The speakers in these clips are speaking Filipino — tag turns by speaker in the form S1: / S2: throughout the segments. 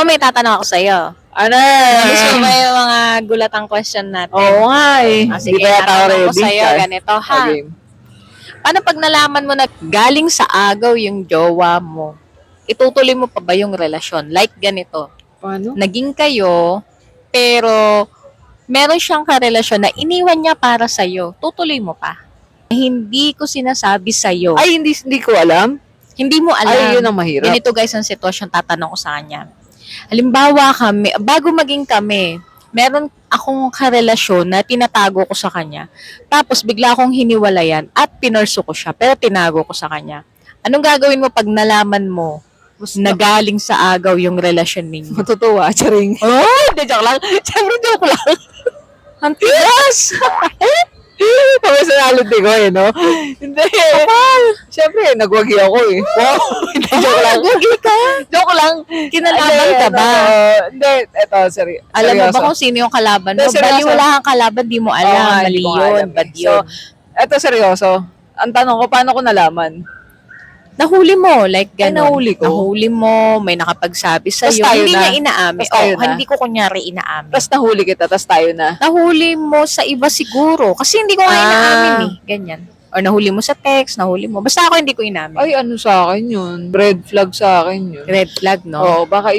S1: may tatanong ako sa'yo.
S2: Ano?
S1: Gusto mo ba yung mga gulatang question natin?
S2: Oo nga eh.
S1: Sige,
S2: Di ba tao
S1: tatanong ko
S2: ready?
S1: sa'yo, ganito ha.
S2: Okay.
S1: Paano pag nalaman mo na galing sa agaw yung jowa mo, itutuloy mo pa ba yung relasyon? Like ganito,
S2: Paano?
S1: naging kayo, pero meron siyang karelasyon na iniwan niya para sa'yo, tutuloy mo pa? Hindi ko sinasabi sa'yo.
S2: Ay, hindi ko alam.
S1: Hindi mo alam.
S2: Ay, yun ang mahirap.
S1: Ganito guys ang sitwasyon, tatanong ko sa kanya. Halimbawa kami, bago maging kami, meron akong karelasyon na tinatago ko sa kanya. Tapos bigla akong hiniwalayan at pinurso ko siya, pero tinago ko sa kanya. Anong gagawin mo pag nalaman mo na galing sa agaw yung relasyon ninyo?
S2: Matutuwa, charing.
S1: Oh, hindi, joke lang. Siyempre, joke lang. Ang tigas!
S2: Personality ko eh, no? Hindi. Siyempre, nagwagi ako eh. Wow. Hindi, joke lang.
S1: Nagwagi ka? Joke lang. Kinalaban ka ba?
S2: Hindi, eto,
S1: Alam mo ba kung sino yung kalaban mo?
S2: Seryoso.
S1: Bali wala kang kalaban, di mo alam.
S2: Oo nga,
S1: Mali
S2: hindi ko nga
S1: yun,
S2: alam eh.
S1: bad
S2: So,
S1: yun.
S2: eto, seryoso. Ang tanong ko, paano ko nalaman?
S1: Nahuli mo, like
S2: Ay,
S1: gano'n.
S2: nahuli ko?
S1: Nahuli mo, may nakapagsabi sa'yo.
S2: Tas tayo
S1: Hindi
S2: na.
S1: niya inaamin.
S2: Tas tayo na.
S1: Hindi ko kunyari inaamin.
S2: Tapos nahuli kita, tapos tayo na.
S1: Nahuli mo sa iba siguro. Kasi hindi ko nga inaamin eh. Ganyan. Or nahuli mo sa text, nahuli mo. Basta ako hindi ko inamin.
S2: Ay, ano sa akin yun? Red flag sa akin yun.
S1: Red flag, no?
S2: Oo, baka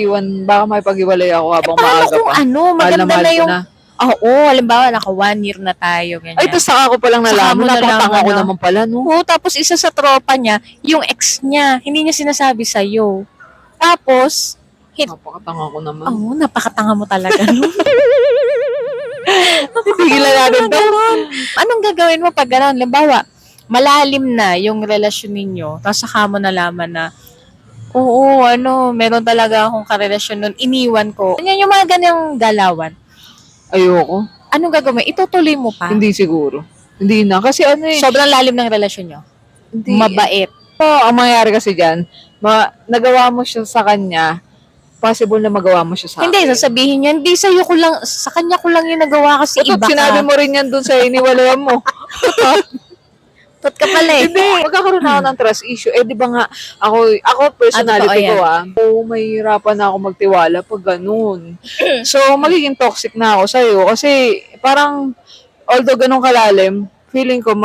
S2: may pag-iwalay ako habang
S1: Paano
S2: maaga
S1: kung
S2: pa.
S1: ano,
S2: Mahal
S1: maganda
S2: mahal
S1: na
S2: ko
S1: yung... Oo, halimbawa, naka 1 year na tayo, ganyan.
S2: Ay, tapos saka ko palang
S1: Saka
S2: nalaman.
S1: mo nalaman
S2: Napakatanga ko
S1: na.
S2: naman pala, no?
S1: Oo, tapos isa sa tropa niya, yung ex niya, hindi niya sinasabi sa'yo. Tapos,
S2: Napakatanga ko naman.
S1: napakatanga mo talaga. No?
S2: Tigilan natin to.
S1: Anong gagawin mo pag gano'n? Halimbawa, malalim na yung relasyon ninyo, tapos saka mo nalaman na, oo, meron talaga akong karelasyon nun, iniwan ko. Yan yung mga ganyang galawan.
S2: Ayoko.
S1: Anong gagawin? Itutuloy mo pa?
S2: Hindi siguro. Hindi na. Kasi ano eh.
S1: Sobrang lalim ng relasyon nyo.
S2: Hindi.
S1: Mabait.
S2: Ang mangyayari kasi dyan, nagawa mo siya sa kanya, possible na magawa mo siya sa
S1: Hindi,
S2: akin.
S1: sasabihin niya, hindi sa'yo ko lang, sa kanya ko lang yung nagawa kasi
S2: Ito,
S1: iba
S2: sinabi
S1: ka.
S2: mo rin yan dun sa iniwalayan mo.
S1: Tot ka pala eh.
S2: Hindi, magkakaroon ako ng trust issue. Eh, di ba nga, ako personality
S1: totoo
S2: ko mahihirapan na ako magtiwala pag ganun. So, magiging toxic na ako sa'yo. Kasi, parang, although ganun kalalim, feeling ko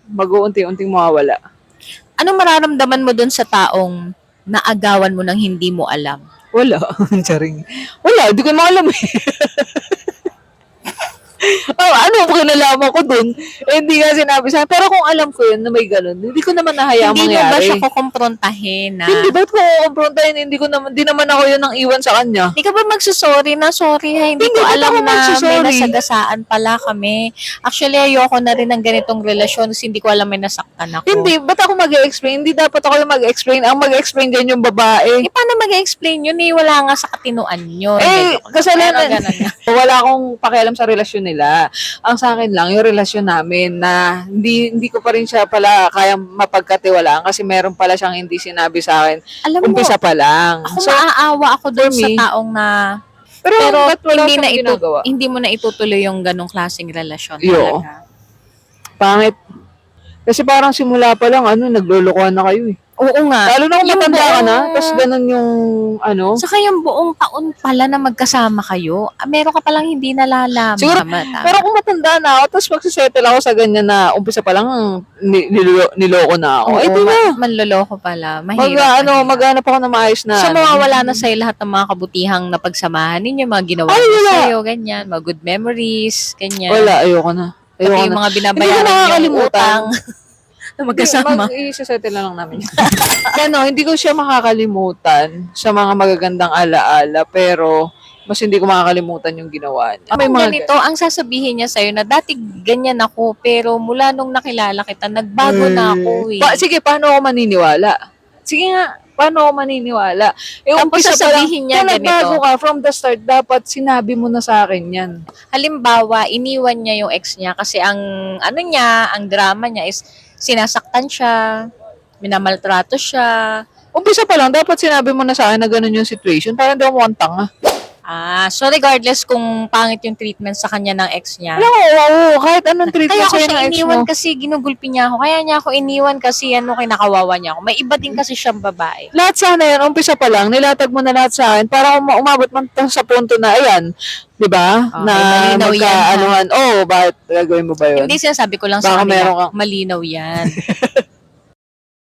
S2: mag-uunti-unting mawawala.
S1: Anong mararamdaman mo dun sa taong naagawan mo nang hindi mo alam?
S2: Wala. Charing. Wala, hindi ko na alam eh. Ano ang kinalaman ko dun? Eh, hindi nga sinabi sa akin. Pero kung alam ko yun na may ganun, hindi ko naman nahayaang
S1: Hindi mo ba
S2: mangyari.
S1: siya kukomprontahin na?
S2: Hindi, ba't ko kukumprontahin? Hindi naman ako yun ang iwan sa kanya.
S1: Hindi ka ba magsusorry na, sorry ha, hindi
S2: Hindi,
S1: ko
S2: ba't
S1: alam
S2: ako
S1: na may
S2: magsusorry?
S1: nasagasaan pala kami. Actually, ayoko na rin ng ganitong relasyon kasi hindi ko alam may nasaktan ako.
S2: Hindi, ba't ako mag-explain? Hindi dapat ako yung mag-explain. Ang mag-explain dyan yung babae.
S1: Eh, paano mag-explain yun? Eh, wala nga sa katinuan yun.
S2: Eh, kasalanan.
S1: Pero ganun nga.
S2: Wala akong pakialam sa relasyon nila. Ang sa akin lang, yung relasyon namin na hindi ko pa rin siya pala kaya mapagkatiwalaan kasi meron pala siyang hindi sinabi sa akin.
S1: Alam mo,
S2: Umpisa pa lang.
S1: ako maaawa ako doon
S2: for
S1: sa
S2: me,
S1: taong na
S2: pero ba't wala
S1: hindi
S2: siyang ginagawa?
S1: hindi mo na itutuloy yung ganong klaseng relasyon
S2: Yo.
S1: talaga.
S2: Pangit. Kasi parang simula pa lang, naglolokohan na kayo eh.
S1: Oo nga.
S2: Lalo na kung
S1: Yung
S2: matanda ka na,
S1: buong-
S2: tapos ganun yung
S1: Saka yung buong taon pala na magkasama kayo, meron ka palang hindi nalalaman.
S2: Siguro,
S1: Tama.
S2: Pero kung matanda na ako, tapos magsisettle ako sa ganyan na umpisa pa lang niloko na ako.
S1: Oo,
S2: Eh, di na.
S1: manloloko pala. Mahirap.
S2: Maghanap ako na maayos na.
S1: So, mawawala na sa'yo lahat ng mga kabutihang napagsamahan ninyo, mga ginawa
S2: Ay,
S1: niyo
S2: wala.
S1: sa'yo, ganyan, mga good memories, ganyan.
S2: Wala, ayoko na.
S1: Pati
S2: Ayoko
S1: yung
S2: na.
S1: mga
S2: Hindi
S1: binabayaran
S2: ko
S1: niyo
S2: makakalimutan.
S1: utang na magkasama.
S2: Mag-i-settle na lang namin. Hindi ko siya makakalimutan sa mga magagandang alaala, pero mas hindi ko makakalimutan yung ginawa niya.
S1: Ang ganito, ang sasabihin niya sa'yo na dati ganyan ako, pero mula nung nakilala kita, nagbago na ako eh.
S2: Sige, paano ako maniniwala? Sige nga, paano ako maniniwala?
S1: Tapos
S2: umpisa pa
S1: sasabihin niya
S2: kung nagbago
S1: ganito.
S2: ka, from the start, dapat sinabi mo na sa akin yan.
S1: Halimbawa, iniwan niya yung ex niya kasi ang drama niya is sinasaktan siya, minamaltrato siya.
S2: Umpisa pa lang, dapat sinabi mo na sa akin na ganun yung situation. Parang daw mo ang tanga.
S1: So regardless kung pangit yung treatment sa kanya ng ex niya.
S2: Alam mo, wow, kahit anong
S1: Kaya
S2: treatment
S1: ako
S2: sa'yo
S1: siya
S2: ng ex mo.
S1: iniwan kasi ginugulpi niya ako. Kaya niya ako iniwan kasi kinakawawa niya ako. May iba din kasi siyang babae.
S2: Lahat sana yan, umpisa pa lang, nilatag mo na lahat sa akin para umabot man sa punto na, ayan, di ba?
S1: Okay,
S2: Na
S1: malinaw yan, ha?
S2: magkaanuhan, bakit gagawin mo ba yun?
S1: Hindi sinasabi ko lang
S2: Baka
S1: sa kanila.
S2: meron kang-
S1: Malinaw yan.